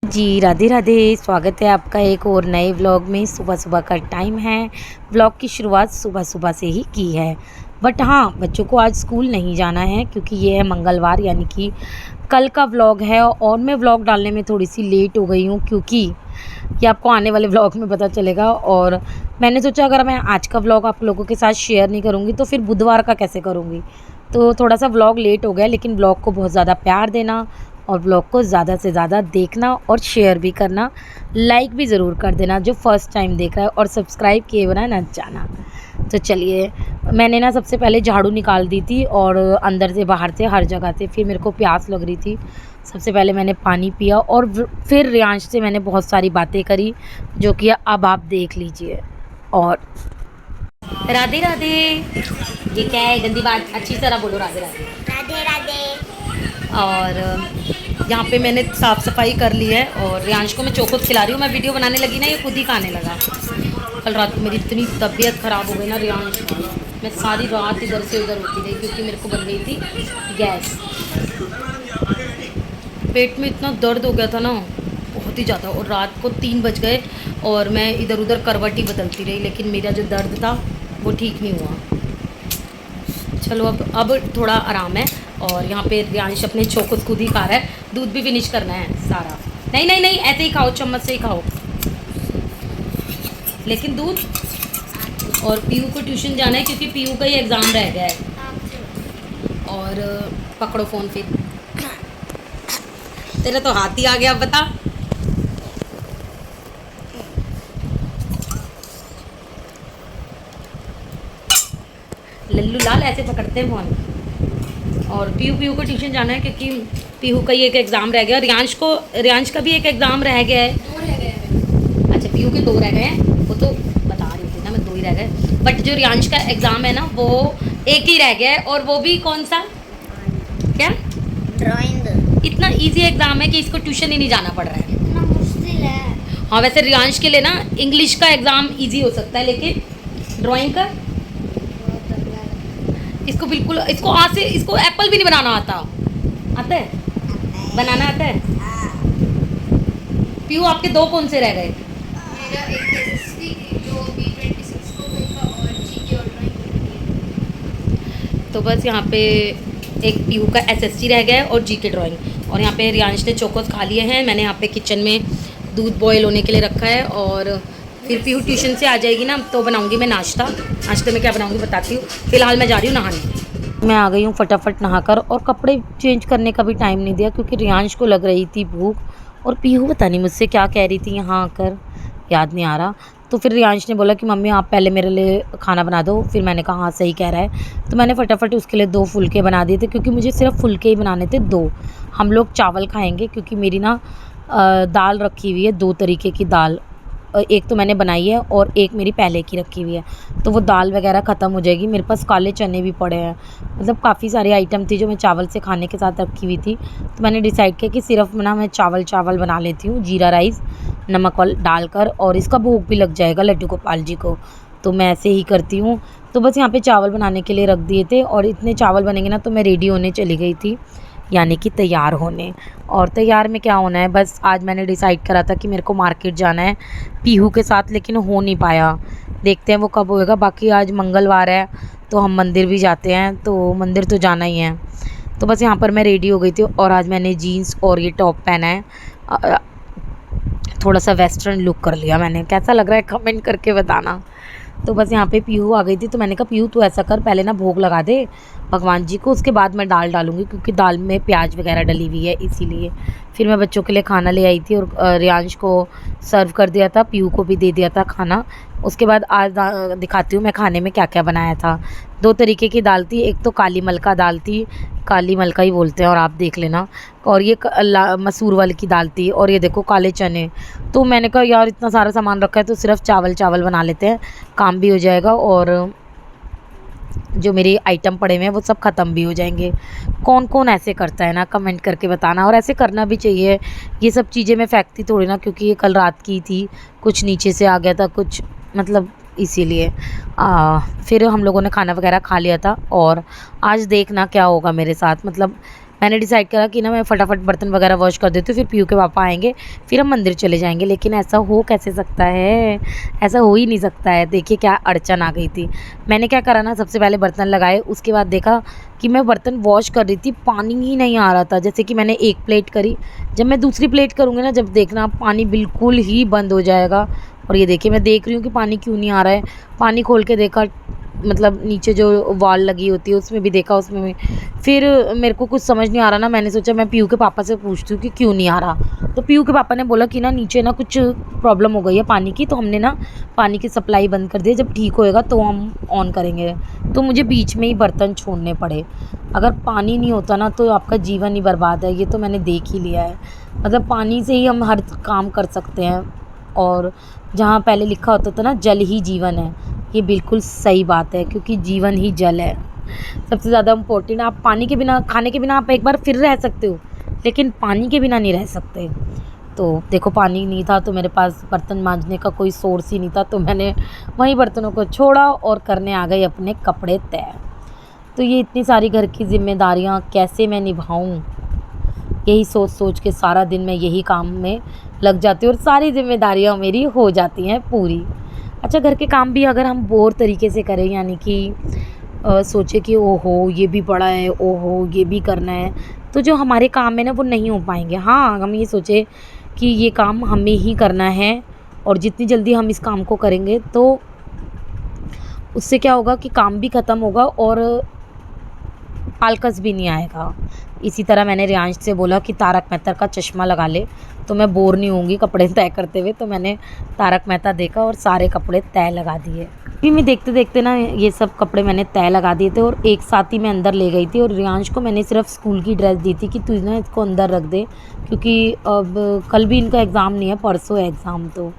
जी, राधे राधे। स्वागत है आपका एक और नए व्लॉग में। सुबह सुबह का टाइम है। व्लॉग की शुरुआत सुबह सुबह से ही की है। बट हाँ, बच्चों को आज स्कूल नहीं जाना है क्योंकि ये है मंगलवार, यानी कि कल का व्लॉग है। और मैं व्लॉग डालने में थोड़ी सी लेट हो गई हूँ क्योंकि ये आपको आने वाले व्लॉग में पता चलेगा। और मैंने सोचा अगर मैं आज का व्लॉग आप लोगों के साथ शेयर नहीं करूँगी तो फिर बुधवार का कैसे करूँगी। तो थोड़ा सा व्लॉग लेट हो गया, लेकिन व्लॉग को बहुत ज़्यादा प्यार देना और व्लॉग को ज़्यादा से ज़्यादा देखना और शेयर भी करना, लाइक भी ज़रूर कर देना जो फर्स्ट टाइम देख रहा है, और सब्सक्राइब किए बिना ना जाना। तो चलिए, मैंने ना सबसे पहले झाड़ू निकाल दी थी और अंदर से बाहर से हर जगह से। फिर मेरे को प्यास लग रही थी। सबसे पहले मैंने पानी पिया और फिर रियांश से मैंने बहुत सारी बातें करी जो कि अब आप देख लीजिए। और राधे राधे। ये क्या है गंदी बात, अच्छी तरह बोलो राधे राधे। राधे राधे। और यहाँ पे मैंने साफ़ सफाई कर ली है और रियांश को मैं चोकोस खिला रही हूँ। मैं वीडियो बनाने लगी ना, ये खुद ही खाने लगा। कल रात को मेरी इतनी तबीयत ख़राब हो गई ना रियांश की, मैं सारी रात इधर से उधर होती रही क्योंकि मेरे को बन गई थी गैस। पेट में इतना दर्द हो गया था ना, बहुत ही ज़्यादा। और रात को 3 बज गए और मैं इधर उधर करवट ही बदलती रही, लेकिन मेरा जो दर्द था वो ठीक नहीं हुआ। चलो अब थोड़ा आराम है। और यहाँ पे रियांश अपने चोकोस खुद ही खा रहा है। दूध भी फिनिश करना है सारा। नहीं नहीं नहीं, ऐसे ही खाओ, चम्मच से ही खाओ, लेकिन दूध। और पीयू को ट्यूशन जाना है क्योंकि पीयू का ही एग्ज़ाम रह गया है। और पकड़ो फ़ोन फिर। तेरा तो हाथ ही आ गया, बता। लल्लू लाल ऐसे पकड़ते हैं फ़ोन। और पीयू को ट्यूशन जाना है क्योंकि पीयू का ही एक एग्ज़ाम रह गया। रियांश का भी एक एग्ज़ाम रह गया है। 2 रह गए। अच्छा, पीयू के 2 रह गए हैं, वो तो बता रही थी ना मैं, 2 ही रह गए। बट जो रियांश का एग्ज़ाम है ना, वो एक ही रह गया है। और वो भी कौन सा, क्या? ड्राइंग। इतना इजी एग्ज़ाम है कि इसको ट्यूशन ही नहीं जाना पड़ रहा है। इतना मुश्किल है। हाँ, वैसे रियांश के लिए ना इंग्लिश का एग्ज़ाम इजी हो सकता है, लेकिन ड्राइंग का बहुत तगड़ा है। इसको बिल्कुल, इसको आज से इसको एप्पल भी नहीं बनाना आता। आता है? बनाना आता है? पीयू, आपके 2 कौन से रह गए? मेरा एक एसएसटी जो B26 को गई और जीके और ड्राइंग। तो बस यहाँ पे एक पीयू का एसएसटी रह गया है और जीके ड्राइंग। और यहाँ पे रियांश ने चोकोस खा लिए हैं। मैंने यहाँ पे किचन में दूध बॉयल होने के लिए रखा है। और फिर पीयू ट्यूशन से आ जाएगी ना, तो बनाऊंगी मैं नाश्ता। नाश्ते में क्या बनाऊंगी बताती हूँ। फिलहाल मैं जा रही हूँ नहाने। मैं आ गई हूँ फटाफट नहाकर, और कपड़े चेंज करने का भी टाइम नहीं दिया क्योंकि रियांश को लग रही थी भूख। और पीहू पता नहीं मुझसे क्या कह रही थी यहाँ आकर, याद नहीं आ रहा। तो फिर रियांश ने बोला कि मम्मी आप पहले मेरे लिए खाना बना दो। फिर मैंने कहा हाँ सही कह रहा है। तो मैंने फटाफट उसके लिए 2 फुलके बना दिए थे क्योंकि मुझे सिर्फ फुलके ही बनाने थे 2। हम लोग चावल खाएंगे क्योंकि मेरी ना दाल रखी हुई है, 2 तरीके की दाल। एक तो मैंने बनाई है और एक मेरी पहले की रखी हुई है। तो वो दाल वगैरह ख़त्म हो जाएगी। मेरे पास काले चने भी पड़े हैं। मतलब काफ़ी सारे आइटम थी जो मैं चावल से खाने के साथ रखी हुई थी। तो मैंने डिसाइड किया कि सिर्फ ना मैं चावल बना लेती हूँ, जीरा राइस नमक डालकर, और इसका भोग भी लग जाएगा लड्डू गोपाल जी को। तो मैं ऐसे ही करती हूँ। तो बस यहाँ पे चावल बनाने के लिए रख दिए थे, और इतने चावल बनेंगे ना तो मैं रेडी होने चली गई थी, यानी कि तैयार होने। और तैयार में क्या होना है, बस आज मैंने डिसाइड करा था कि मेरे को मार्केट जाना है पीहू के साथ, लेकिन हो नहीं पाया। देखते हैं वो कब होएगा। बाकी आज मंगलवार है तो हम मंदिर भी जाते हैं, तो मंदिर तो जाना ही है। तो बस यहाँ पर मैं रेडी हो गई थी और आज मैंने जीन्स और ये टॉप पहना है। थोड़ा सा वेस्टर्न लुक कर लिया मैंने। कैसा लग रहा है कमेंट करके बताना। तो बस यहाँ पे पीहू आ गई थी, तो मैंने कहा पीहू तू ऐसा कर, पहले ना भोग लगा दे भगवान जी को, उसके बाद मैं दाल डालूँगी क्योंकि दाल में प्याज वगैरह डली हुई है इसीलिए। फिर मैं बच्चों के लिए खाना ले आई थी और रियांश को सर्व कर दिया था, पीहू को भी दे दिया था खाना। उसके बाद आज दिखाती हूँ मैं खाने में क्या क्या बनाया था। 2 तरीके की दाल थी। एक तो काली मलका दाल थी, काली मलका ही बोलते हैं और आप देख लेना। और ये मसूर वाली की दाल थी। और ये देखो काले चने। तो मैंने कहा यार इतना सारा सामान रखा है तो सिर्फ चावल बना लेते हैं, काम भी हो जाएगा और जो मेरे आइटम पड़े हुए हैं वो सब ख़त्म भी हो जाएंगे। कौन कौन ऐसे करता है ना, कमेंट करके बताना। और ऐसे करना भी चाहिए। ये सब चीज़ें मैं फेंकती थोड़ी ना, क्योंकि ये कल रात की थी, कुछ नीचे से आ गया था, कुछ मतलब इसीलिए। फिर हम लोगों ने खाना वगैरह खा लिया था। और आज देखना क्या होगा मेरे साथ। मतलब मैंने डिसाइड करा कि ना मैं फटाफट बर्तन वगैरह वॉश कर देती हूँ, फिर पीयू के पापा आएंगे, फिर हम मंदिर चले जाएंगे। लेकिन ऐसा हो कैसे सकता है, ऐसा हो ही नहीं सकता है। देखिए क्या अड़चन आ गई थी। मैंने क्या करा ना, सबसे पहले बर्तन लगाए, उसके बाद देखा कि मैं बर्तन वॉश कर रही थी, पानी ही नहीं आ रहा था। जैसे कि मैंने एक प्लेट करी, जब मैं दूसरी प्लेट करूँगी ना, जब देखना पानी बिल्कुल ही बंद हो जाएगा। और ये देखिए मैं देख रही हूँ कि पानी क्यों नहीं आ रहा है। पानी खोल के देखा, मतलब नीचे जो वॉल लगी होती है उसमें भी देखा, उसमें भी। फिर मेरे को कुछ समझ नहीं आ रहा ना, मैंने सोचा मैं पीयू के पापा से पूछती हूँ कि क्यों नहीं आ रहा। तो पीयू के पापा ने बोला कि ना नीचे ना कुछ प्रॉब्लम हो गई है पानी की, तो हमने ना पानी की सप्लाई बंद कर दी है, जब ठीक होएगा तो हम ऑन करेंगे। तो मुझे बीच में ही बर्तन छोड़ने पड़े। अगर पानी नहीं होता ना तो आपका जीवन ही बर्बाद है, ये तो मैंने देख ही लिया है। मतलब पानी से ही हम हर काम कर सकते हैं। और जहाँ पहले लिखा होता था ना जल ही जीवन है, ये बिल्कुल सही बात है, क्योंकि जीवन ही जल है। सबसे ज़्यादा इम्पोर्टेंट, आप पानी के बिना, खाने के बिना आप एक बार फिर रह सकते हो, लेकिन पानी के बिना नहीं रह सकते। तो देखो पानी नहीं था तो मेरे पास बर्तन मांजने का कोई सोर्स ही नहीं था, तो मैंने वहीं बर्तनों को छोड़ा और करने आ गई अपने कपड़े तय। तो ये इतनी सारी घर की जिम्मेदारियाँ कैसे मैं निभाऊँ, यही सोच सोच के सारा दिन मैं यही काम में लग जाती हूँ और सारी जिम्मेदारियाँ मेरी हो जाती हैं पूरी। अच्छा, घर के काम भी अगर हम बोर तरीके से करें, यानी कि सोचे कि ओहो ये भी पड़ा है, ओहो ये भी करना है, तो जो हमारे काम है ना वो नहीं हो पाएंगे। हाँ, हम ये सोचे कि ये काम हमें ही करना है, और जितनी जल्दी हम इस काम को करेंगे तो उससे क्या होगा कि काम भी ख़त्म होगा और आलकस भी नहीं आएगा। इसी तरह मैंने रियांश से बोला कि तारक मेहता का चश्मा लगा ले, तो मैं बोर नहीं होंगी कपड़े तय करते हुए। तो मैंने तारक मेहता देखा और सारे कपड़े तय लगा दिए। फिर मैं देखते देखते ना ये सब कपड़े मैंने तय लगा दिए थे, और एक साथ ही मैं अंदर ले गई थी। और रियांश को मैंने सिर्फ स्कूल की ड्रेस दी थी कि तू ना इसको अंदर रख दे, क्योंकि अब कल भी इनका एग्ज़ाम नहीं है, परसों है एग्ज़ाम। तो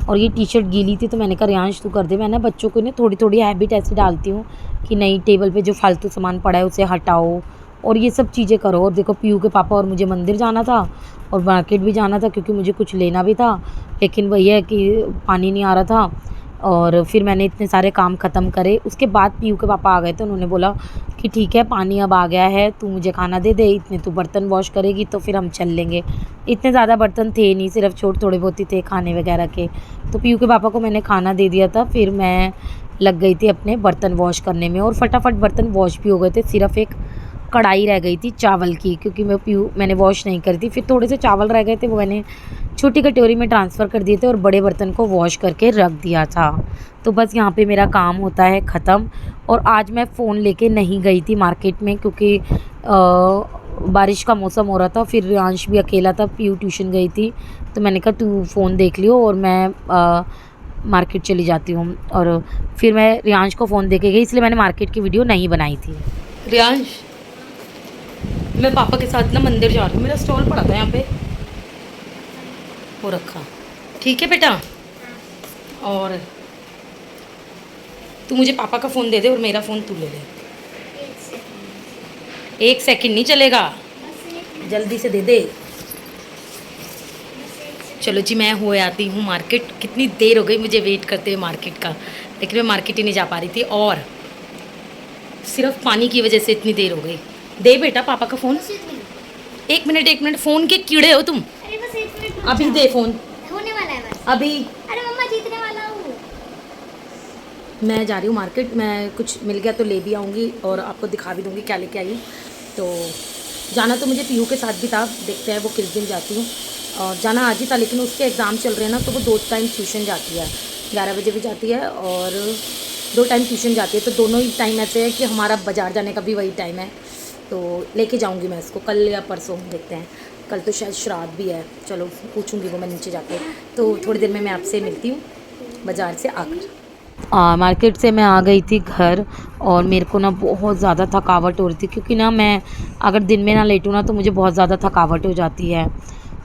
और ये टी शर्ट गीली थी, तो मैंने कहा रियांश तू कर दे। मैं ना बच्चों को ना थोड़ी थोड़ी हैबिट ऐसी डालती हूँ कि नई टेबल पे जो फालतू सामान पड़ा है उसे हटाओ और ये सब चीज़ें करो। और देखो पीयू के पापा और मुझे मंदिर जाना था और मार्केट भी जाना था, क्योंकि मुझे कुछ लेना भी था, लेकिन वही है कि पानी नहीं आ रहा था। और फिर मैंने इतने सारे काम ख़त्म करे, उसके बाद पीयू के पापा आ गए, तो उन्होंने बोला कि ठीक है पानी अब आ गया है, तू मुझे खाना दे दे, इतने तू बर्तन वॉश करेगी तो फिर हम चल लेंगे। इतने ज़्यादा बर्तन थे नहीं, सिर्फ छोटे थोड़े बहुत ही थे खाने वगैरह के। तो पीयू के पापा को मैंने खाना दे दिया था, फिर मैं लग गई थी अपने बर्तन वॉश करने में, और फटाफट बर्तन वॉश भी हो गए थे। सिर्फ एक कढ़ाई रह गई थी चावल की, क्योंकि मैंने वॉश नहीं करी थी। फिर थोड़े से चावल रह गए थे, वो मैंने छोटी कटोरी में ट्रांसफ़र कर दिए थे और बड़े बर्तन को वॉश करके रख दिया था। तो बस यहाँ पे मेरा काम होता है ख़त्म। और आज मैं फ़ोन लेके नहीं गई थी मार्केट में, क्योंकि बारिश का मौसम हो रहा था। फिर रियांश भी अकेला था, पीयू ट्यूशन गई थी, तो मैंने कहा तू फ़ोन देख लियो और मैं मार्केट चली जाती हूँ। और फिर मैं रियांश को फ़ोन दे के गई, इसलिए मैंने मार्केट की वीडियो नहीं बनाई थी। रियांश, मैं पापा के साथ ना मंदिर जा रही हूँ, मेरा स्टॉल पड़ा था यहाँ पे, वो रखा। ठीक है बेटा, और तू मुझे पापा का फ़ोन दे दे और मेरा फ़ोन तू ले ले। 1 सेकंड नहीं चलेगा, जल्दी से दे दे। चलो जी, मैं हो आती हूँ मार्केट। कितनी देर हो गई मुझे वेट करते हुए मार्केट का, लेकिन मैं मार्केट ही नहीं जा पा रही थी, और सिर्फ पानी की वजह से इतनी देर हो गई। दे बेटा पापा का फ़ोन। 1 मिनट, फ़ोन के कीड़े हो तुम। अरे बस 1 मिनट अभी दे फ़ोन, होने वाला है बस। अभी। अरे मम्मा जीतने वाला हूँ। मैं जा रही हूँ मार्केट, मैं कुछ मिल गया तो ले भी आऊँगी और आपको दिखा भी दूँगी क्या लेके आई हूँ। तो जाना तो मुझे पीयू के साथ भी था, देखते हैं वो किस दिन जाती हूँ। और जाना आज ही था, लेकिन उसके एग्ज़ाम चल रहे हैं ना, तो वो 2 टाइम ट्यूशन जाती है, 11 बजे भी जाती है और 2 टाइम ट्यूशन जाती है। तो दोनों ही टाइम ऐसे है कि हमारा बाज़ार जाने का भी वही टाइम है। तो लेके जाऊँगी मैं इसको कल या परसों, देखते हैं। कल तो शायद श्राद्ध भी है, चलो पूछूँगी वो मैं नीचे जाके। तो थोड़ी देर में मैं आपसे मिलती हूँ बाज़ार से आकर। मार्केट से मैं आ गई थी घर, और मेरे को ना बहुत ज़्यादा थकावट हो रही थी, क्योंकि ना मैं अगर दिन में ना लेटूँ ना तो मुझे बहुत ज़्यादा थकावट हो जाती है।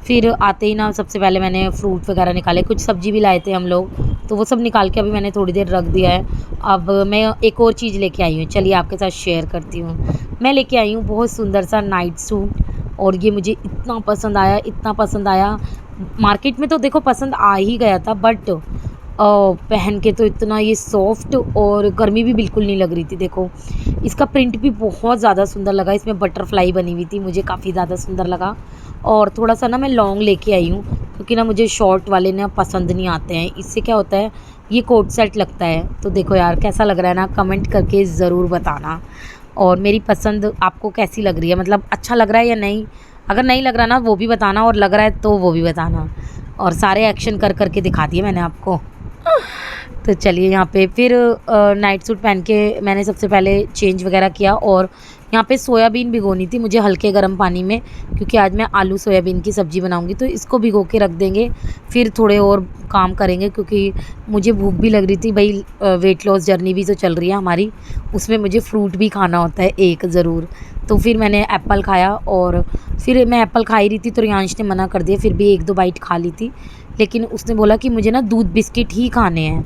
फिर आते ही ना सबसे पहले मैंने फ्रूट वगैरह निकाले, कुछ सब्ज़ी भी लाए थे हम लोग, तो वो सब निकाल के अभी मैंने थोड़ी देर रख दिया है। अब मैं एक और चीज़ लेके आई हूँ, चलिए आपके साथ शेयर करती हूँ। मैं लेके आई हूँ बहुत सुंदर सा नाइट सूट, और ये मुझे इतना पसंद आया, इतना पसंद आया। मार्केट में तो देखो पसंद आ ही गया था, बट पहन के तो इतना ये सॉफ्ट, और गर्मी भी बिल्कुल नहीं लग रही थी। देखो इसका प्रिंट भी बहुत ज़्यादा सुंदर लगा, इसमें बटरफ्लाई बनी हुई थी, मुझे काफ़ी ज़्यादा सुंदर लगा। और थोड़ा सा ना मैं लॉन्ग लेके आई हूँ क्योंकि ना मुझे शॉर्ट वाले ना पसंद नहीं आते हैं। इससे क्या होता है, ये कोट सेट लगता है। तो देखो यार कैसा लग रहा है ना, कमेंट करके ज़रूर बताना। और मेरी पसंद आपको कैसी लग रही है, मतलब अच्छा लग रहा है या नहीं। अगर नहीं लग रहा ना वो भी बताना, और लग रहा है तो वो भी बताना। और सारे एक्शन कर करके दिखा दिए मैंने आपको। तो चलिए यहाँ पे फिर नाइट सूट पहन के मैंने सबसे पहले चेंज वगैरह किया, और यहाँ पे सोयाबीन भिगोनी थी मुझे हल्के गर्म पानी में, क्योंकि आज मैं आलू सोयाबीन की सब्ज़ी बनाऊँगी। तो इसको भिगो के रख देंगे, फिर थोड़े और काम करेंगे क्योंकि मुझे भूख भी लग रही थी भाई। वेट लॉस जर्नी भी तो चल रही है हमारी, उसमें मुझे फ्रूट भी खाना होता है एक ज़रूर। तो फिर मैंने एप्पल खाया, और फिर मैं एप्पल खा ही रही थी तो रियांश ने मना कर दिया, फिर भी 1-2 बाइट खा ली थी। लेकिन उसने बोला कि मुझे ना दूध बिस्किट ही खाने हैं।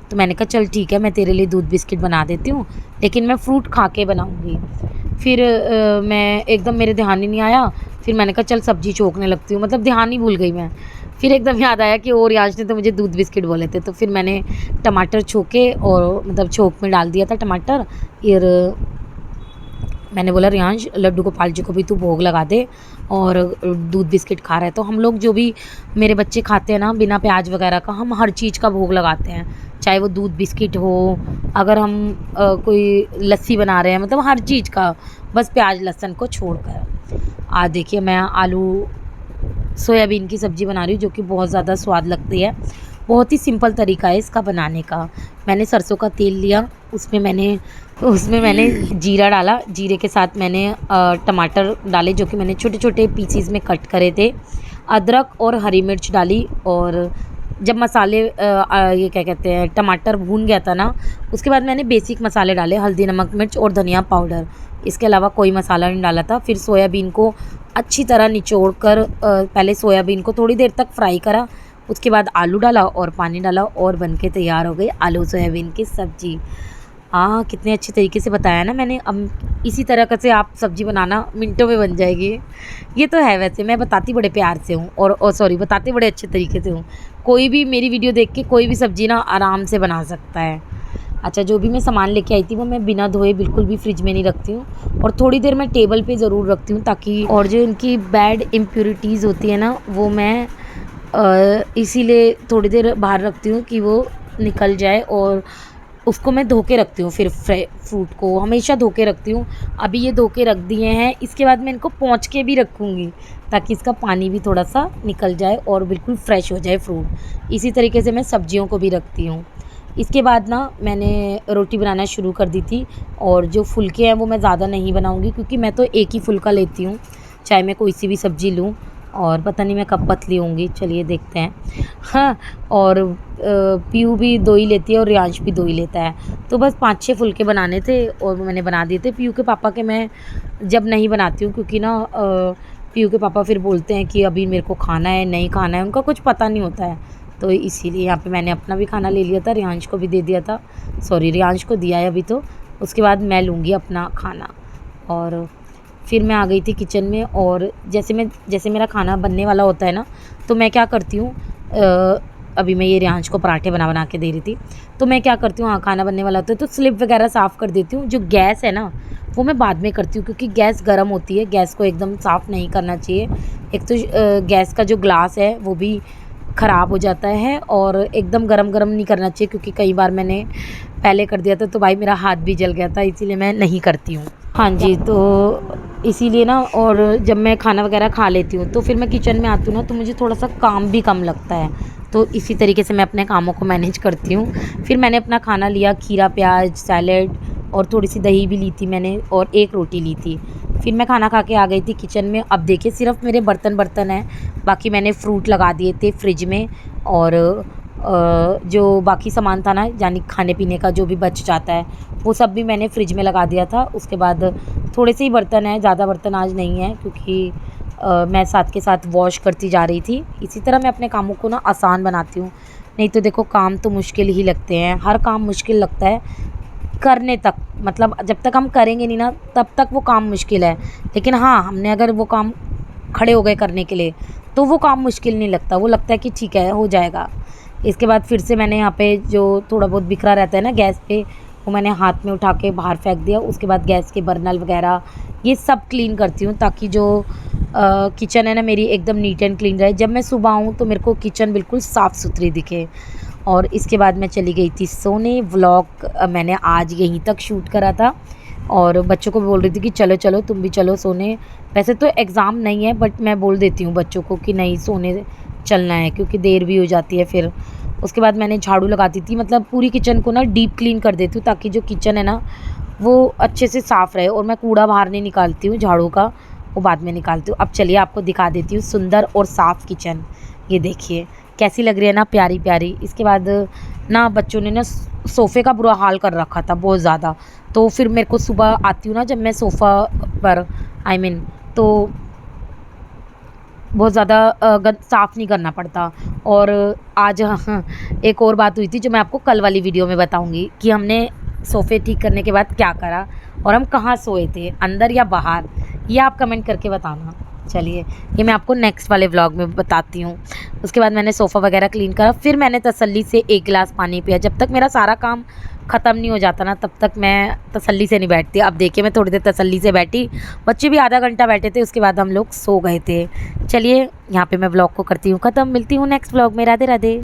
तो मैंने कहा चल ठीक है, मैं तेरे लिए दूध बिस्किट बना देती हूँ, लेकिन मैं फ्रूट खा के बनाऊँगी। फिर मैं एकदम मेरे ध्यान ही नहीं आया, फिर मैंने कहा चल सब्ज़ी छोंकने लगती हूँ, मतलब ध्यान ही भूल गई मैं। फिर एकदम याद आया कि और रियांश ने तो मुझे दूध बिस्किट बोले थे। तो फिर मैंने टमाटर छोंके, और मतलब छोंक में डाल दिया था टमाटर। फिर मैंने बोला रियांश लड्डू गोपाल जी को भी तू भोग लगा दे, और दूध बिस्किट खा रहा है। तो हम लोग जो भी मेरे बच्चे खाते हैं ना बिना प्याज वगैरह का, हम हर चीज़ का भोग लगाते हैं, चाहे वो दूध बिस्किट हो, अगर हम कोई लस्सी बना रहे हैं, मतलब हर चीज़ का, बस प्याज लहसुन को छोड़कर। आज देखिए मैं आलू सोयाबीन की सब्ज़ी बना रही हूँ, जो कि बहुत ज़्यादा स्वाद लगती है। बहुत ही सिंपल तरीका है इसका बनाने का। मैंने सरसों का तेल लिया, उसमें मैंने जीरा डाला, जीरे के साथ मैंने टमाटर डाले जो कि मैंने छोटे छोटे पीसीज में कट करे थे, अदरक और हरी मिर्च डाली। और जब मसाले ये क्या कहते हैं, टमाटर भून गया था ना, उसके बाद मैंने बेसिक मसाले डाले, हल्दी नमक मिर्च और धनिया पाउडर। इसके अलावा कोई मसाला नहीं डाला था। फिर सोयाबीन को अच्छी तरह निचोड़ कर पहले सोयाबीन को थोड़ी देर तक फ्राई करा, उसके बाद आलू डाला और पानी डाला, और बनके तैयार हो गई आलू सोयाबीन की सब्ज़ी। हाँ कितने अच्छे तरीके से बताया ना मैंने। अब इसी तरह का से आप सब्ज़ी बनाना, मिनटों में बन जाएगी। ये तो है, वैसे मैं बताती बड़े प्यार से हूँ, और सॉरी बताते बड़े अच्छे तरीके से हूँ। कोई भी मेरी वीडियो देख के कोई भी सब्ज़ी ना आराम से बना सकता है। अच्छा, जो भी मैं सामान लेके आई थी वो मैं बिना धोए बिल्कुल भी फ्रिज में नहीं रखती हूँ, और थोड़ी देर मैं टेबल पे ज़रूर रखती हूँ, ताकि और जो इनकी बैड इम्प्योरिटीज़ होती है ना, वो मैं इसीलिए थोड़ी देर बाहर रखती हूँ कि वो निकल जाए। और उसको मैं धो के रखती हूँ, फिर फ्रूट को हमेशा धो के रखती हूँ। अभी ये धो के रख दिए हैं, इसके बाद मैं इनको पोंछ के भी रखूँगी, ताकि इसका पानी भी थोड़ा सा निकल जाए और बिल्कुल फ्रेश हो जाए फ्रूट। इसी तरीके से मैं सब्जियों को भी रखती हूँ। इसके बाद ना मैंने रोटी बनाना शुरू कर दी थी, और जो फुलके हैं वो मैं ज़्यादा नहीं बनाऊँगी, क्योंकि मैं तो एक ही फुलका लेती हूँ, चाहे मैं कोई सी भी सब्ज़ी लूँ। और पता नहीं मैं कब पतली होंगी, चलिए देखते हैं। हाँ, और पीयू भी 2 ही लेती है, और रियांश भी 2 ही लेता है। तो बस 5-6 फुलके बनाने थे, और मैंने बना दिए थे। पीयू के पापा के मैं जब नहीं बनाती हूँ, क्योंकि ना पीयू के पापा फिर बोलते हैं कि अभी मेरे को खाना है, नहीं खाना है, उनका कुछ पता नहीं होता है। तो इसीलिए यहाँ पे मैंने अपना भी खाना ले लिया था, रियांश को भी दे दिया था। सॉरी, रियांश को दिया है अभी, तो उसके बाद मैं लूँगी अपना खाना। और फिर मैं आ गई थी किचन में, और जैसे मेरा खाना बनने वाला होता है ना, तो मैं क्या करती हूँ, अभी मैं ये रियांश को पराठे बना के दे रही थी। तो मैं क्या करती हूँ, हाँ खाना बनने वाला होता है तो स्लिप वगैरह साफ़ कर देती हूँ। जो गैस है ना वो मैं बाद में करती हूँ, क्योंकि गैस गर्म होती है, गैस को एकदम साफ़ नहीं करना चाहिए। एक तो गैस का जो ग्लास है वो भी ख़राब हो जाता है, और एकदम गरम नहीं करना चाहिए, क्योंकि कई बार मैंने पहले कर दिया था तो भाई मेरा हाथ भी जल गया था, इसीलिए मैं नहीं करती हूँ। हाँ जी, तो इसीलिए ना, और जब मैं खाना वगैरह खा लेती हूँ तो फिर मैं किचन में आती हूँ ना, तो मुझे थोड़ा सा काम भी कम लगता है। तो इसी तरीके से मैं अपने कामों को मैनेज करती हूँ। फिर मैंने अपना खाना लिया, खीरा प्याज सैलेड, और थोड़ी सी दही भी ली थी मैंने, और 1 रोटी ली थी। फिर मैं खाना खा के आ गई थी किचन में। अब देखिए सिर्फ मेरे बर्तन हैं, बाकी मैंने फ्रूट लगा दिए थे फ्रिज में, और जो बाकी सामान था ना, यानी खाने पीने का जो भी बच जाता है, वो सब भी मैंने फ्रिज में लगा दिया था। उसके बाद थोड़े से ही बर्तन हैं, ज़्यादा बर्तन आज नहीं हैं, क्योंकि मैं साथ के साथ वॉश करती जा रही थी। इसी तरह मैं अपने कामों को ना आसान बनाती हूँ। नहीं तो देखो काम तो मुश्किल ही लगते हैं, हर काम मुश्किल लगता है करने तक, मतलब जब तक हम करेंगे नहीं ना तब तक वो काम मुश्किल है। लेकिन हाँ, हमने अगर वो काम खड़े हो गए करने के लिए, तो वो काम मुश्किल नहीं लगता, वो लगता है कि ठीक है हो जाएगा। इसके बाद फिर से मैंने यहाँ पे जो थोड़ा बहुत बिखरा रहता है ना गैस पे, वो मैंने हाथ में उठा के बाहर फेंक दिया। उसके बाद गैस के बर्नल वगैरह ये सब क्लीन करती हूँ, ताकि जो किचन है ना मेरी एकदम नीट एंड क्लीन रहे। जब मैं सुबह आऊँ तो मेरे को किचन बिल्कुल साफ़ सुथरी दिखे। और इसके बाद मैं चली गई थी सोने। व्लॉग मैंने आज यहीं तक शूट करा था और बच्चों को बोल रही थी कि चलो चलो तुम भी चलो सोने। वैसे तो एग्ज़ाम नहीं है, बट मैं बोल देती हूँ बच्चों को कि नहीं सोने चलना है, क्योंकि देर भी हो जाती है फिर। उसके बाद मैंने झाड़ू लगाती थी, मतलब पूरी किचन को ना डीप क्लीन कर देती हूँ, ताकि जो किचन है ना वो अच्छे से साफ़ रहे। और मैं कूड़ा बाहर नहीं निकालती हूँ, झाड़ू का वो बाद में निकालती हूँ। अब चलिए आपको दिखा देती हूँ सुंदर और साफ़ किचन। ये देखिए कैसी लग रही है ना, प्यारी प्यारी। इसके बाद ना बच्चों ने ना सोफ़े का बुरा हाल कर रखा था बहुत ज़्यादा, तो फिर मेरे को सुबह आती हूँ ना जब मैं सोफ़ा पर तो बहुत ज़्यादा साफ़ नहीं करना पड़ता। और आज एक और बात हुई थी जो मैं आपको कल वाली वीडियो में बताऊंगी कि हमने सोफ़े ठीक करने के बाद क्या करा और हम कहाँ सोए थे, अंदर या बाहर, ये आप कमेंट करके बताना। चलिए ये मैं आपको नेक्स्ट वाले व्लॉग में बताती हूँ। उसके बाद मैंने सोफ़ा वगैरह क्लीन करा, फिर मैंने तसल्ली से 1 गिलास पानी पिया। जब तक मेरा सारा काम ख़त्म नहीं हो जाता ना तब तक मैं तसल्ली से नहीं बैठती। अब देखिए मैं थोड़ी देर तसल्ली से बैठी, बच्चे भी आधा घंटा बैठे थे, उसके बाद हम लोग सो गए थे। चलिए यहाँ पे मैं व्लॉग को करती हूँ ख़त्म। मिलती हूँ नेक्स्ट व्लॉग में। राधे राधे।